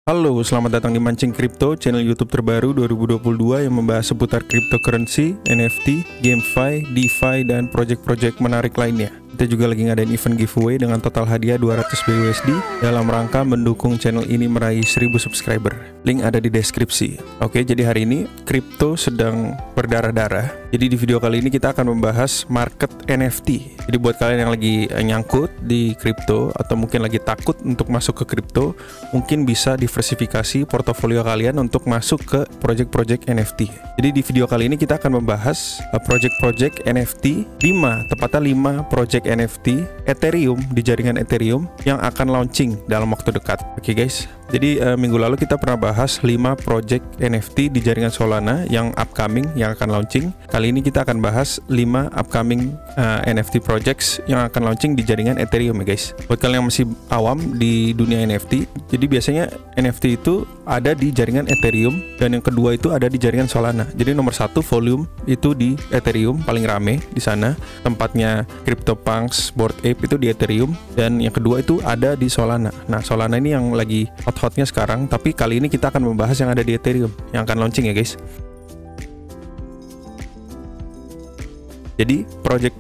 Halo, selamat datang di Mancing Kripto, channel YouTube terbaru 2022 yang membahas seputar cryptocurrency, NFT, GameFi, DeFi, dan project-project menarik lainnya. Kita juga lagi ngadain event giveaway dengan total hadiah 200 BUSD dalam rangka mendukung channel ini meraih 1000 subscriber. Link ada di deskripsi. Oke, jadi hari ini kripto sedang berdarah-darah. Jadi di video kali ini kita akan membahas market NFT. Jadi buat kalian yang lagi nyangkut di kripto atau mungkin lagi takut untuk masuk ke kripto, mungkin bisa diversifikasi portofolio kalian untuk masuk ke project-project NFT. Jadi di video kali ini kita akan membahas project-project NFT 5 project NFT Ethereum di jaringan Ethereum yang akan launching dalam waktu dekat. Oke guys, jadi minggu lalu kita pernah bahas 5 project NFT di jaringan Solana yang upcoming, yang akan launching. Kali ini kita akan bahas 5 upcoming NFT projects yang akan launching di jaringan Ethereum ya guys. Buat kalian yang masih awam di dunia NFT, jadi biasanya NFT itu ada di jaringan Ethereum dan yang kedua itu ada di jaringan Solana. Jadi nomor 1 volume itu di Ethereum, paling rame di sana. Tempatnya CryptoPunks, Bored Ape itu di Ethereum, dan yang kedua itu ada di Solana. Nah, Solana ini yang lagi hot-hotnya sekarang, tapi kali ini kita akan membahas yang ada di Ethereum yang akan launching ya guys. Jadi project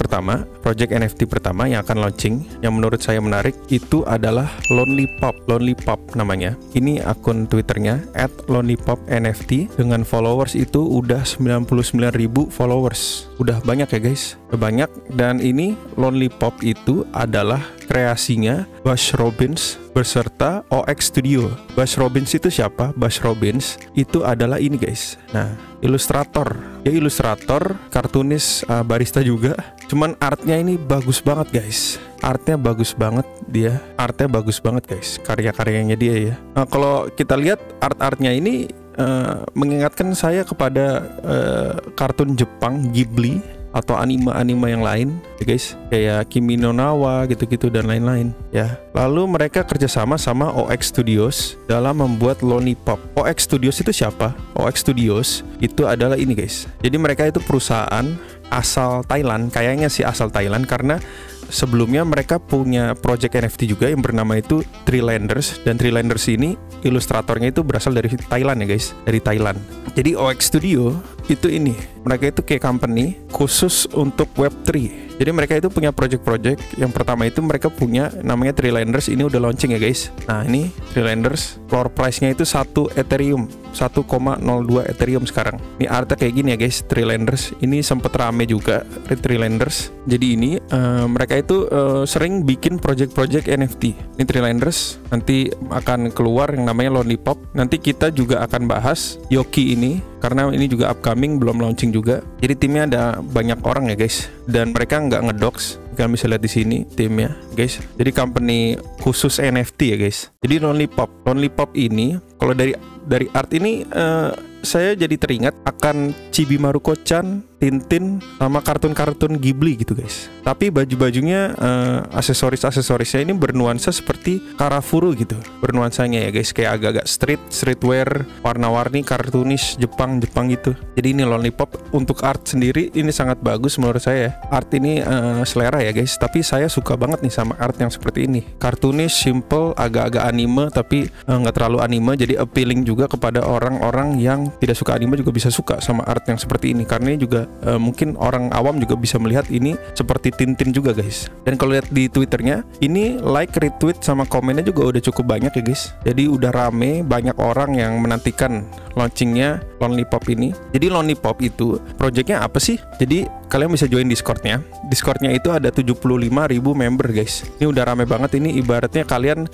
NFT pertama yang akan launching yang menurut saya menarik itu adalah Lonelypop namanya. Ini akun Twitternya @lonelypopnft dengan followers itu udah 99.000 followers. Udah banyak ya guys, udah banyak. Dan ini Lonelypop itu adalah kreasinya Bush Robbins beserta OX Studio. Bush Robbins itu siapa? Bush Robbins itu adalah ini guys. Nah, ilustrator. Dia ilustrator, kartunis, barista juga. Cuman artnya ini bagus banget guys. Artnya bagus banget dia. Artnya bagus banget guys. Karya-karyanya dia ya. Nah, kalau kita lihat art-artnya ini mengingatkan saya kepada kartun Jepang Ghibli atau anime-anime yang lain ya guys, kayak Kimi no Nawa gitu-gitu dan lain-lain ya. Lalu mereka kerjasama sama OX Studios dalam membuat Lonelypop. OX Studios itu siapa? OX Studios itu adalah ini guys. Jadi mereka itu perusahaan asal Thailand, kayaknya sih asal Thailand, karena sebelumnya mereka punya project NFT juga yang bernama itu Treelanders, dan Treelanders ini ilustratornya itu berasal dari Thailand ya guys, dari Thailand. Jadi OX Studio itu ini, mereka itu kayak company khusus untuk Web3. Jadi mereka itu punya project-project. Yang pertama itu mereka punya namanya Treelanders, ini udah launching ya guys. Nah, ini Treelanders, floor price-nya itu 1 Ethereum, 1,02 Ethereum sekarang. Ini artnya kayak gini ya guys, Treelanders. Ini sempet rame juga Treelanders. Jadi ini mereka itu sering bikin project-project NFT. Ini Treelanders, nanti akan keluar yang namanya Lonelypop. Nanti kita juga akan bahas Yoki ini karena ini juga upcoming, belum launching juga. Jadi timnya ada banyak orang ya guys, dan mereka nggak ngedox. Kalian bisa lihat di sini timnya guys. Jadi company khusus NFT ya guys. Jadi Lonelypop ini kalau dari art ini saya jadi teringat akan Chibi Maruko-chan, Tintin, sama kartun-kartun Ghibli gitu guys. Tapi baju-bajunya, aksesorisnya ini bernuansa seperti Karafuru gitu bernuansanya ya guys, kayak agak-agak streetwear, warna-warni, kartunis Jepang gitu. Jadi ini Lonelypop untuk art sendiri ini sangat bagus menurut saya. Art ini selera ya guys, tapi saya suka banget nih sama art yang seperti ini. Kartunis, simple, agak-agak anime tapi nggak terlalu anime, jadi appealing juga kepada orang-orang yang tidak suka anime juga bisa suka sama art yang seperti ini, karena ini juga mungkin orang awam juga bisa melihat ini seperti Tintin juga guys. Dan kalau lihat di Twitternya ini like, retweet, sama komennya juga udah cukup banyak ya guys. Jadi udah rame, banyak orang yang menantikan launchingnya Lonelypop ini. Jadi Lonelypop itu projectnya apa sih? Jadi kalian bisa join Discordnya. Discordnya itu ada 75.000 member guys. Ini udah rame banget. Ini ibaratnya kalian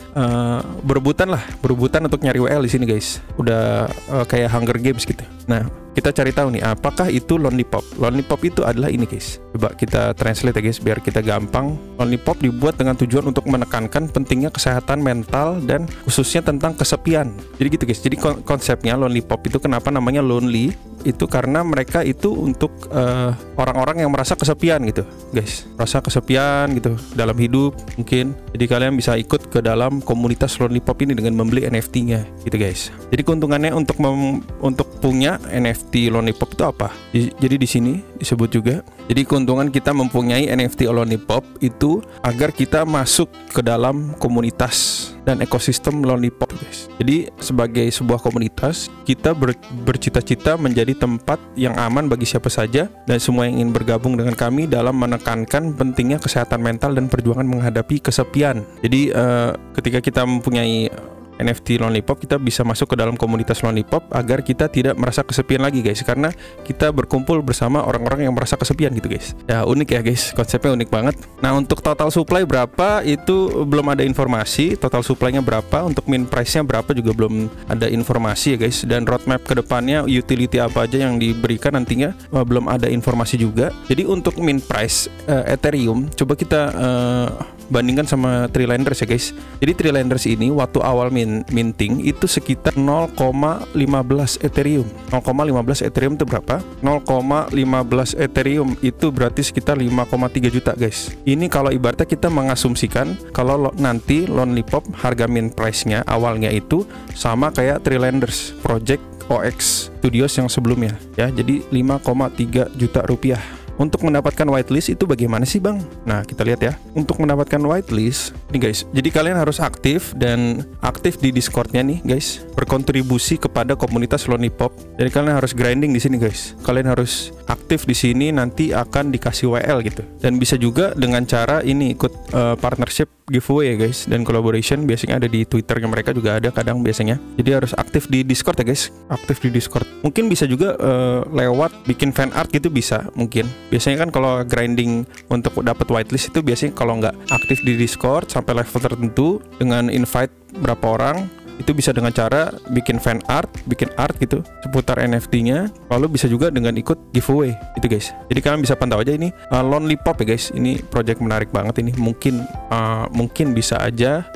berebutan untuk nyari WL di sini guys. Udah kayak Hunger Games gitu. Nah, kita cari tahu nih apakah itu Lonelypop. Lonelypop itu adalah ini guys. Coba kita translate ya guys biar kita gampang. Lonelypop dibuat dengan tujuan untuk menekankan pentingnya kesehatan mental dan khususnya tentang kesepian. Jadi gitu guys. Jadi konsepnya Lonelypop itu kenapa namanya lonely? Itu karena mereka itu untuk orang-orang yang merasa kesepian gitu guys, merasa kesepian gitu dalam hidup mungkin. Jadi kalian bisa ikut ke dalam komunitas Lonelypop ini dengan membeli NFT-nya gitu guys. Jadi keuntungannya untuk punya NFT Lonelypop itu apa? Jadi di sini disebut juga. Jadi keuntungan kita mempunyai NFT Lonelypop itu agar kita masuk ke dalam komunitas dan ekosistem Lollipop guys. Jadi sebagai sebuah komunitas, kita bercita-cita menjadi tempat yang aman bagi siapa saja dan semua yang ingin bergabung dengan kami dalam menekankan pentingnya kesehatan mental dan perjuangan menghadapi kesepian. Jadi ketika kita mempunyai NFT Lollipop, kita bisa masuk ke dalam komunitas Lollipop agar kita tidak merasa kesepian lagi guys, karena kita berkumpul bersama orang-orang yang merasa kesepian gitu guys. Ya unik ya guys, konsepnya unik banget. Nah untuk total supply berapa itu belum ada informasi, total supply-nya berapa, untuk min price-nya berapa juga belum ada informasi ya guys. Dan roadmap kedepannya utility apa aja yang diberikan nantinya belum ada informasi juga. Jadi untuk min price Ethereum, coba kita bandingkan sama Treelanders ya guys. Jadi Treelanders ini waktu awal minting itu sekitar 0,15 Ethereum. 0,15 Ethereum itu berapa? 0,15 Ethereum itu berarti sekitar 5,3 juta guys. Ini kalau ibaratnya kita mengasumsikan kalau nanti Lollipop harga mint price-nya awalnya itu sama kayak Treelanders Project OX Studios yang sebelumnya ya. Jadi 5,3 juta rupiah. Untuk mendapatkan whitelist itu bagaimana sih bang? Nah kita lihat ya. Untuk mendapatkan whitelist nih guys, jadi kalian harus aktif di Discordnya nih guys, berkontribusi kepada komunitas Lollipop. Jadi kalian harus grinding di sini guys. Kalian harus aktif di sini, nanti akan dikasih WL gitu. Dan bisa juga dengan cara ini ikut partnership giveaway ya guys, dan collaboration biasanya ada di Twitternya mereka juga ada kadang biasanya. Jadi harus aktif di Discord ya guys, aktif di Discord. Mungkin bisa juga lewat bikin fan art gitu bisa mungkin. Biasanya kan kalau grinding untuk dapat whitelist itu biasanya kalau nggak aktif di Discord sampai level tertentu dengan invite berapa orang, itu bisa dengan cara bikin fan art, bikin art gitu seputar NFT-nya. Lalu bisa juga dengan ikut giveaway itu guys. Jadi kalian bisa pantau aja ini Lollipop ya guys. Ini project menarik banget ini. Mungkin bisa aja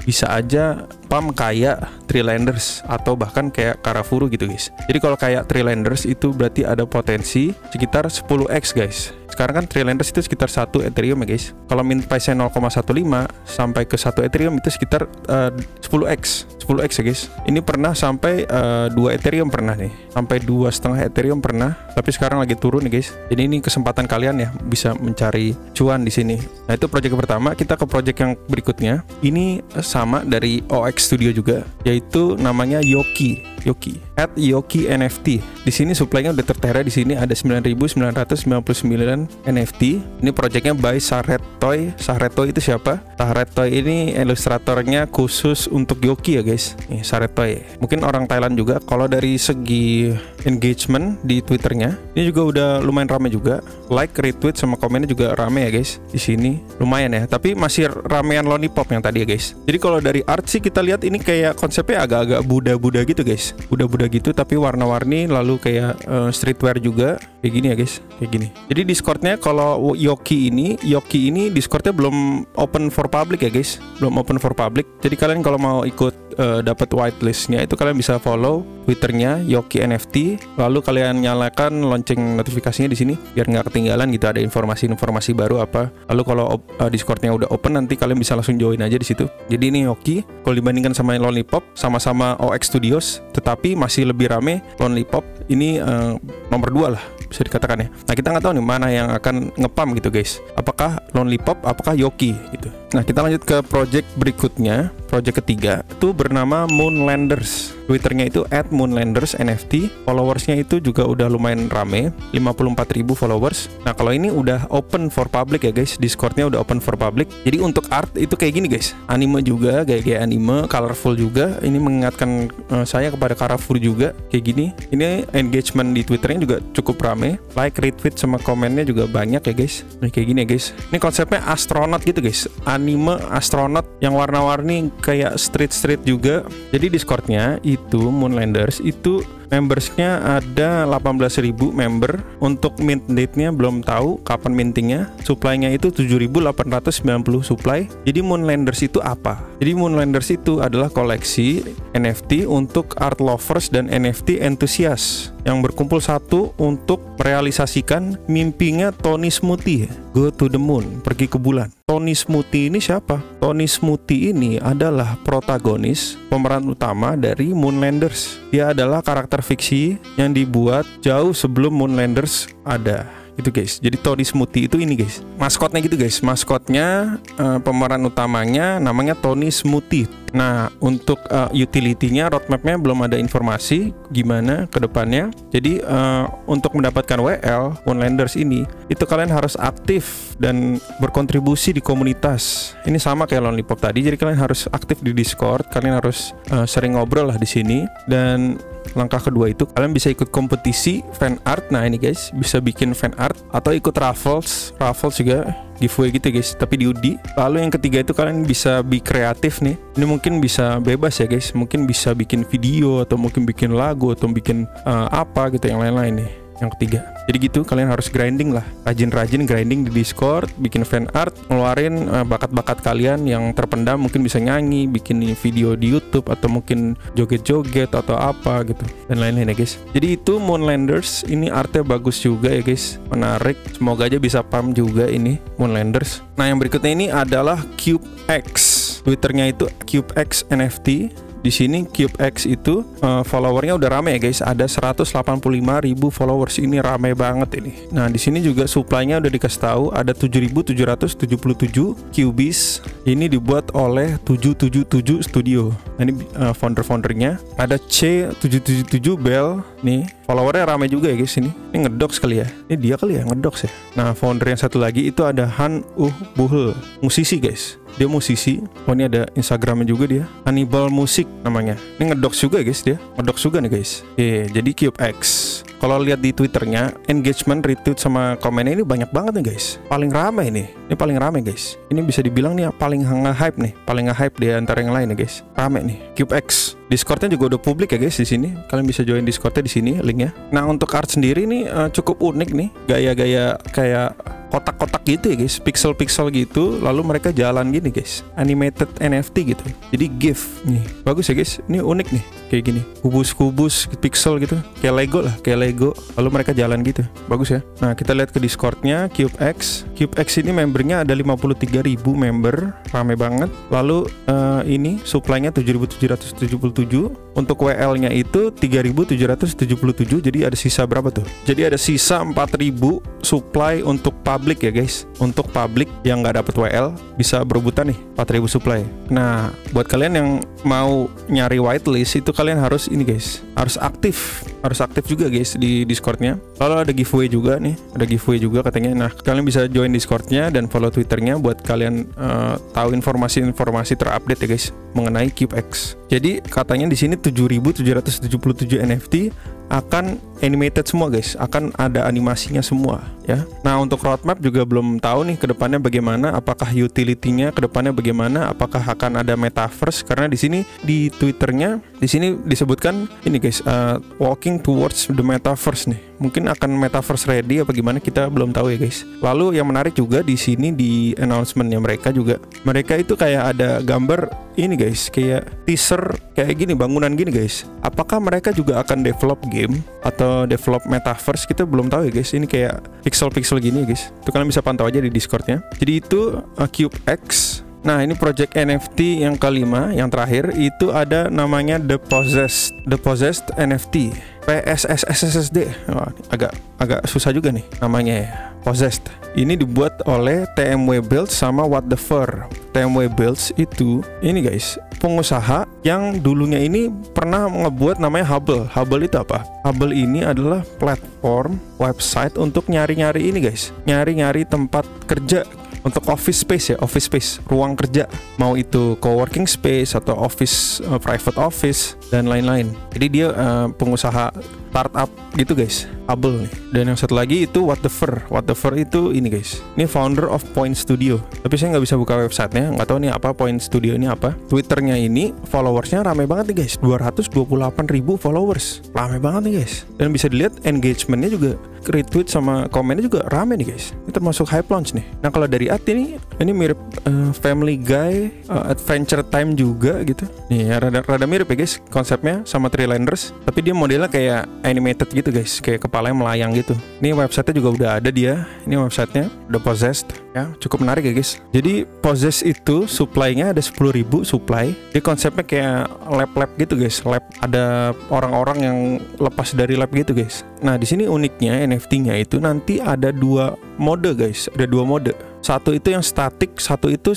pam kayak Treelanders atau bahkan kayak Karafuru gitu guys. Jadi kalau kayak Treelanders itu berarti ada potensi sekitar 10x guys. Sekarang kan Treelanders itu sekitar 1 Ethereum ya guys. Kalau mint price-nya 0,15 sampai ke 1 Ethereum itu sekitar 10x ya guys. Ini pernah sampai 2 Ethereum pernah nih. Sampai 2,5 Ethereum pernah, tapi sekarang lagi turun nih guys. Jadi ini kesempatan kalian ya bisa mencari cuan di sini. Nah, itu project pertama. Kita ke project yang berikutnya. Ini sama dari OX Studio juga, yaitu namanya Yoki NFT. Di sini supply-nya udah tertera, di sini ada 9.999 NFT. Ini projectnya by Sahretoy. Sahretoy itu siapa? Sahretoy ini ilustratornya khusus untuk Yoki ya guys. Nih Sahretoy. Mungkin orang Thailand juga. Kalau dari segi engagement di Twitternya, ini juga udah lumayan rame juga. Like, retweet sama komennya juga rame ya guys. Di sini lumayan ya. Tapi masih ramean Lollipop yang tadi ya guys. Jadi kalau dari art sih kita lihat ini kayak konsepnya agak-agak Buddha gitu guys. Buddha gitu tapi warna-warni, lalu kayak streetwear juga kayak gini ya guys, kayak gini. Jadi Discordnya kalau Yoki ini Discordnya belum open for public ya guys, belum open for public. Jadi kalian kalau mau ikut dapat whitelistnya itu kalian bisa follow Twitternya Yoki NFT, lalu kalian nyalakan lonceng notifikasinya di sini biar nggak ketinggalan gitu, ada informasi baru apa. Lalu kalau Discordnya udah open nanti kalian bisa langsung join aja di situ. Jadi ini Yoki kalau dibandingkan sama Lollipop, sama-sama OX Studios, tetapi masih lebih rame Lollipop. Ini nomor 2 lah bisa dikatakan ya. Nah kita nggak tahu nih mana yang akan ngepam gitu guys, apakah Lollipop, apakah Yoki gitu. Nah kita lanjut ke project berikutnya, project ketiga itu bernama Moonlanders. Twitternya itu @Moonlanders NFT. Followersnya itu juga udah lumayan rame, 54.000 followers. Nah kalau ini udah open for public ya guys, Discordnya udah open for public. Jadi untuk art itu kayak gini guys, anime juga, gaya anime, colorful juga. Ini mengingatkan saya kepada Karafuru juga kayak gini. Ini engagement di Twitternya juga cukup rame, like, retweet sama komennya juga banyak ya guys. Nah kayak gini ya guys. Ini konsepnya astronot gitu guys, anime astronot yang warna-warni kayak street juga. Jadi Discordnya itu Moonlanders itu membersnya ada 18.000 member. Untuk mint date-nya belum tahu kapan mintingnya. Supply-nya itu 7.890 supply. Jadi Moonlanders itu apa? Jadi Moonlanders itu adalah koleksi NFT untuk art lovers dan NFT enthusiast yang berkumpul satu untuk merealisasikan mimpinya Tony Smoothie, go to the moon, pergi ke bulan. Tony Smoothie ini siapa? Tony Smoothie ini adalah protagonis pemeran utama dari Moonlanders. Dia adalah karakter fiksi yang dibuat jauh sebelum Moonlanders ada. Itu guys. Jadi Tony Smoothie itu ini guys, maskotnya gitu guys. Maskotnya pemeran utamanya namanya Tony Smoothie. Nah, untuk utility-nya, roadmap-nya belum ada informasi gimana ke depannya. Jadi untuk mendapatkan WL Moonlanders ini, itu kalian harus aktif dan berkontribusi di komunitas. Ini sama kayak Lollipop tadi. Jadi kalian harus aktif di Discord, kalian harus sering ngobrol lah di sini. Dan langkah kedua itu kalian bisa ikut kompetisi fan art. Nah ini guys, bisa bikin fan art atau ikut raffles juga, giveaway gitu guys, tapi diundi. Lalu yang ketiga itu kalian bisa be kreatif nih. Ini mungkin bisa bebas ya guys, mungkin bisa bikin video atau mungkin bikin lagu atau bikin apa gitu yang lain-lain nih. Yang ketiga, jadi gitu kalian harus grinding lah, rajin-rajin grinding di Discord, bikin fan art, ngeluarin bakat-bakat kalian yang terpendam. Mungkin bisa nyanyi, bikin video di YouTube, atau mungkin joget-joget atau apa gitu dan lain-lain ya guys. Jadi itu Moonlanders, ini artnya bagus juga ya guys, menarik. Semoga aja bisa pump juga ini Moonlanders. Nah yang berikutnya ini adalah CubeX, Twitternya itu CubeX NFT. Di sini CubeX itu followernya udah rame ya guys, ada 185.000 followers, ini rame banget ini. Nah di sini juga supply-nya udah dikasih tahu, ada 7.777 Cubies. Ini dibuat oleh 777 Studio. Nah, ini founder-foundernya. Ada C777 Bell nih, followernya rame juga ya guys ini. Ini ngedox kali ya, ini dia kali ya ngedox ya. Nah founder yang satu lagi itu ada Han Buhl, musisi guys. Dia musisi. Oh ini ada Instagramnya juga dia, Hannibal Musik namanya. Ini ngedox juga guys, dia ngedox juga nih guys. Jadi CubeX. Kalau lihat di Twitternya, engagement, retweet sama komennya ini banyak banget nih guys. Paling ramai nih. Ini paling ramai guys. Ini bisa dibilang nih paling nge-hype nih, paling nge-hype di antara yang lain nih guys. Rame nih CubeX. Discordnya juga udah publik ya guys di sini. Kalian bisa join Discordnya di sini linknya. Nah untuk art sendiri nih cukup unik nih, gaya-gaya kayak kotak-kotak gitu ya guys, pixel-pixel gitu. Lalu mereka jalan gini guys, animated NFT gitu. Jadi GIF nih, bagus ya guys. Ini unik nih, kayak gini, kubus-kubus pixel gitu, kayak Lego lah, kayak Lego. Lalu mereka jalan gitu, bagus ya. Nah kita lihat ke Discordnya CubeX. CubeX ini membernya ada 53.000 member, rame banget. Lalu ini supply-nya 7.777. Untuk WL-nya itu 3.777. Jadi ada sisa berapa tuh? Jadi ada sisa 4.000 supply untuk public ya guys. Untuk public yang nggak dapat WL bisa berebutan nih 4.000 supply. Nah buat kalian yang mau nyari whitelist itu kalian harus ini guys, harus aktif juga guys di Discordnya. Lalu ada giveaway juga nih, ada giveaway juga katanya. Nah kalian bisa join Discordnya dan follow Twitternya buat kalian tahu informasi terupdate ya guys mengenai CubeX. Jadi katanya di sini 7.777 NFT akan animated semua guys, akan ada animasinya semua ya. Nah untuk roadmap juga belum tahu nih kedepannya bagaimana, apakah utility-nya kedepannya bagaimana, apakah akan ada metaverse, karena di sini di Twitternya di sini disebutkan ini guys, walking towards the metaverse nih. Mungkin akan metaverse ready apa gimana, kita belum tahu ya guys. Lalu yang menarik juga di sini di announcement-nya mereka juga, mereka itu kayak ada gambar ini guys, kayak teaser kayak gini, bangunan gini guys. Apakah mereka juga akan develop game atau develop metaverse, kita belum tahu ya guys. Ini kayak pixel-pixel gini ya guys. Itu kalian bisa pantau aja di Discordnya. Jadi itu CubeX. Nah ini project NFT yang kelima, yang terakhir itu ada namanya The Possessed NFT, PSSSSD. Agak susah juga nih namanya ya, Possessed. Ini dibuat oleh TMW Builds sama What the Fur. TMW Builds itu ini guys, pengusaha yang dulunya ini pernah ngebuat namanya Hubble. Hubble itu apa? Hubble ini adalah platform website untuk nyari-nyari ini guys, nyari-nyari tempat kerja untuk office space ya, office space, ruang kerja, mau itu co-working space atau office, private office dan lain-lain. Jadi dia pengusaha startup gitu guys, Hubble nih. Dan yang satu lagi itu What the Fur. What the Fur itu ini guys, ini founder of Point Studio. Tapi saya nggak bisa buka websitenya, nggak tahu nih apa Point Studio ini apa. Twitternya ini followersnya rame banget nih guys, 228.000 followers, rame banget nih guys. Dan bisa dilihat engagementnya juga, retweet sama komennya juga rame nih guys. Ini termasuk hype launch nih. Nah kalau dari art ini mirip Family Guy, Adventure Time juga gitu. Nih ya, rada mirip ya guys konsepnya sama Treelanders, tapi dia modelnya kayak animated gitu guys, kayak kepalanya melayang gitu. Ini websitenya juga udah ada dia. Ini websitenya udah Possessed ya, cukup menarik ya guys. Jadi Possessed itu supply-nya ada 10.000 supply. Dia konsepnya kayak lab gitu guys, lab, ada orang-orang yang lepas dari lab gitu guys. Nah di sini uniknya NFT-nya itu nanti ada dua mode guys, ada dua mode. Satu itu yang static, satu itu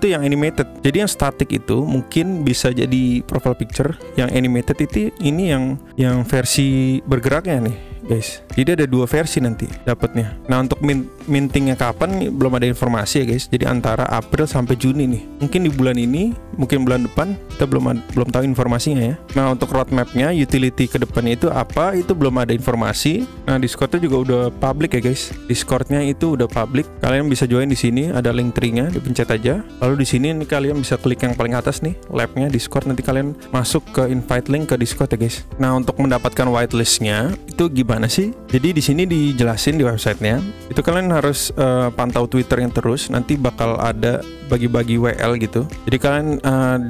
yang animated. Jadi yang static itu mungkin bisa jadi profile picture, yang animated itu ini yang versi bergeraknya nih guys. Jadi ada 2 versi nanti dapatnya. Nah, untuk mintingnya kapan belum ada informasi ya guys. Jadi antara April sampai Juni nih. Mungkin di bulan ini, mungkin bulan depan, kita belum tahu informasinya ya. Nah, untuk roadmapnya, utility ke depannya itu apa, itu belum ada informasi. Nah, Discordnya juga udah public ya guys. Discordnya itu udah public. Kalian bisa join di sini, ada link tree-nya, dipencet aja. Lalu di sini nih kalian bisa klik yang paling atas nih, lab-nya Discord. Nanti kalian masuk ke invite link ke Discord ya guys. Nah, untuk mendapatkan whitelist-nya itu gimana sih? Jadi di sini dijelasin di websitenya. Itu kalian harus pantau Twitter yang terus. Nanti bakal ada bagi-bagi WL gitu. Jadi kalian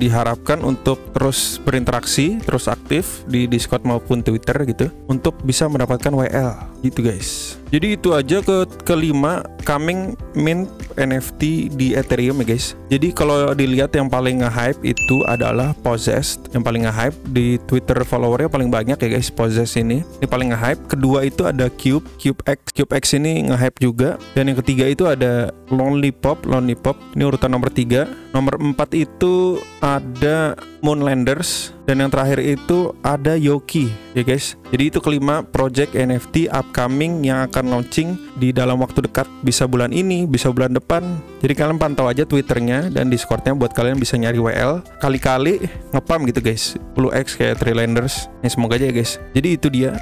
diharapkan untuk terus berinteraksi, terus aktif di Discord maupun Twitter gitu, untuk bisa mendapatkan WL gitu guys. Jadi itu aja kelima coming mint NFT di Ethereum ya guys. Jadi kalau dilihat yang paling nge-hype itu adalah Possessed. Yang paling nge-hype di Twitter followernya paling banyak ya guys, Possessed ini paling nge-hype. Kedua itu ada CubeX ini nge-hype juga. Dan yang ketiga itu ada Lonely Pop ini urutan nomor 3. Nomor 4 itu ada Moonlanders, dan yang terakhir itu ada Yoki ya guys. Jadi itu kelima project NFT upcoming yang akan launching di dalam waktu dekat, bisa bulan ini, bisa bulan depan. Jadi kalian pantau aja Twitternya dan Discordnya buat kalian bisa nyari WL, kali-kali ngepam gitu guys, 10x kayak Treelanders ya. Semoga aja ya guys. Jadi itu dia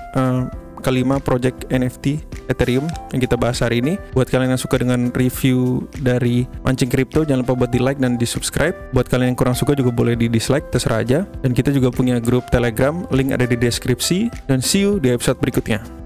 kelima project NFT Ethereum yang kita bahas hari ini. Buat kalian yang suka dengan review dari Mancing Crypto, jangan lupa buat di like dan di subscribe. Buat kalian yang kurang suka juga boleh di dislike, terserah aja. Dan kita juga punya grup Telegram, link ada di deskripsi. Dan see you di episode berikutnya.